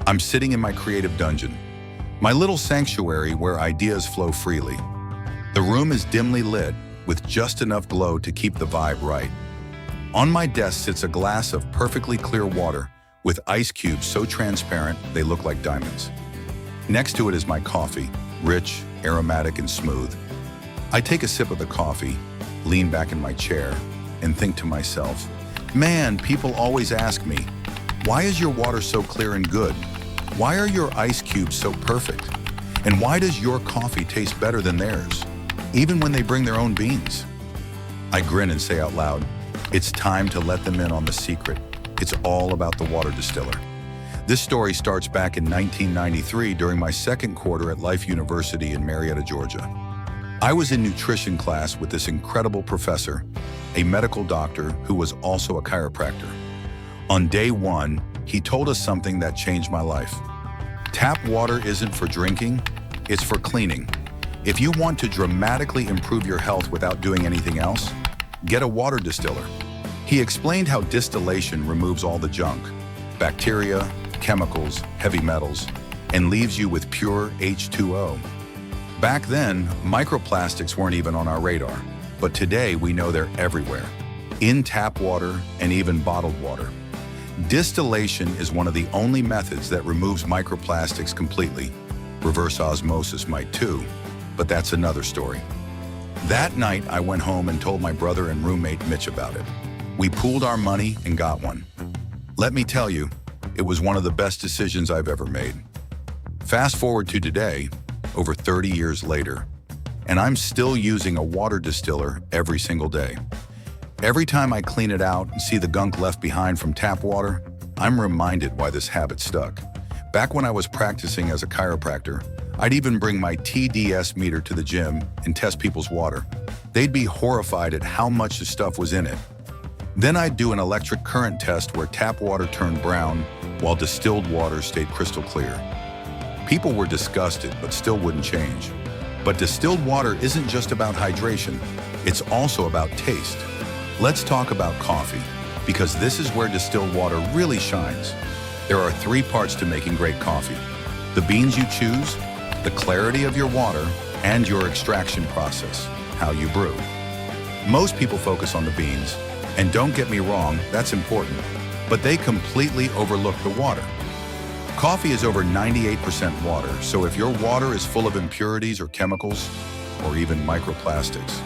I'm sitting in my creative dungeon, my little sanctuary where ideas flow freely. The room is dimly lit, with just enough glow to keep the vibe right. On my desk sits a glass of perfectly clear water, with ice cubes so transparent they look like diamonds. Next to it is my coffee, rich, aromatic, and smooth. I take a sip of the coffee, lean back in my chair, and think to myself, man, people always ask me, why is your water so clear and good? Why are your ice cubes so perfect? And why does your coffee taste better than theirs, even when they bring their own beans? I grin and say out loud, it's time to let them in on the secret. It's all about the water distiller. This story starts back in 1993 during my second quarter at Life University in Marietta, Georgia. I was in nutrition class with this incredible professor, a medical doctor who was also a chiropractor. On day one, he told us something that changed my life. Tap water isn't for drinking, it's for cleaning. If you want to dramatically improve your health without doing anything else, get a water distiller. He explained how distillation removes all the junk, bacteria, chemicals, heavy metals, and leaves you with pure H2O. Back then, microplastics weren't even on our radar, but today we know they're everywhere, in tap water and even bottled water. Distillation is one of the only methods that removes microplastics completely. Reverse osmosis might too, but that's another story. That night, I went home and told my brother and roommate Mitch about it. We pooled our money and got one. Let me tell you, it was one of the best decisions I've ever made. Fast forward to today, over 30 years later, and I'm still using a water distiller every single day. Every time I clean it out and see the gunk left behind from tap water, I'm reminded why this habit stuck. Back when I was practicing as a chiropractor, I'd even bring my TDS meter to the gym and test people's water. They'd be horrified at how much the stuff was in it. Then I'd do an electric current test where tap water turned brown while distilled water stayed crystal clear. People were disgusted but still wouldn't change. But distilled water isn't just about hydration, it's also about taste. Let's talk about coffee, because this is where distilled water really shines. There are 3 parts to making great coffee: the beans you choose, the clarity of your water, and your extraction process, how you brew. Most people focus on the beans, and don't get me wrong, that's important, but they completely overlook the water. Coffee is over 98% water, so if your water is full of impurities or chemicals, or even microplastics,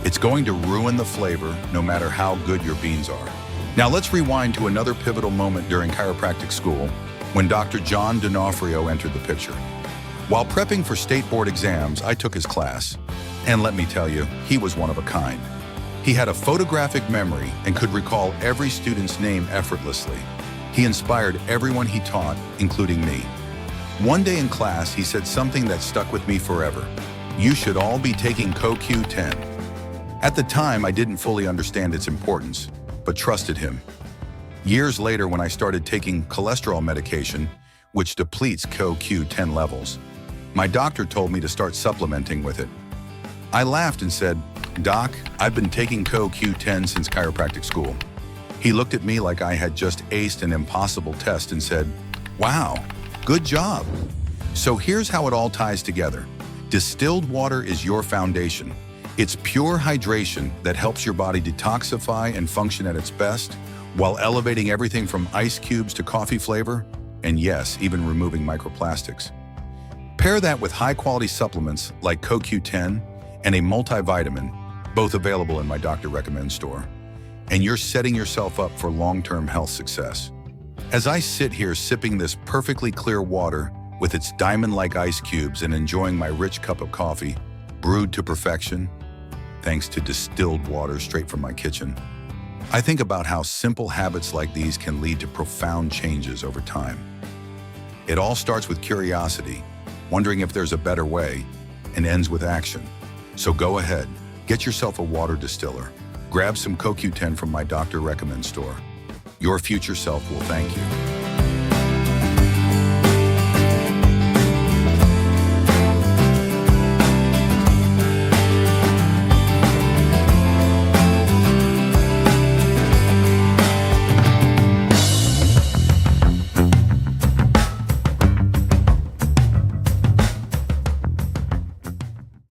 it's going to ruin the flavor no matter how good your beans are. Now let's rewind to another pivotal moment during chiropractic school when Dr. John D'Onofrio entered the picture. While prepping for state board exams, I took his class, and let me tell you, he was one of a kind. He had a photographic memory and could recall every student's name effortlessly. He inspired everyone he taught, including me. One day in class, he said something that stuck with me forever. You should all be taking CoQ10. At the time, I didn't fully understand its importance, but trusted him. Years later, when I started taking cholesterol medication, which depletes CoQ10 levels, my doctor told me to start supplementing with it. I laughed and said, Doc, I've been taking CoQ10 since chiropractic school. He looked at me like I had just aced an impossible test and said, wow, good job. So here's how it all ties together. Distilled water is your foundation. It's pure hydration that helps your body detoxify and function at its best, while elevating everything from ice cubes to coffee flavor, and yes, even removing microplastics. Pair that with high-quality supplements like CoQ10 and a multivitamin, both available in my Doctor Recommends store, and you're setting yourself up for long-term health success. As I sit here sipping this perfectly clear water with its diamond-like ice cubes and enjoying my rich cup of coffee, brewed to perfection, thanks to distilled water straight from my kitchen, I think about how simple habits like these can lead to profound changes over time. It all starts with curiosity, wondering if there's a better way, and ends with action. So go ahead, get yourself a water distiller. Grab some CoQ10 from my Doctor Recommends store. Your future self will thank you.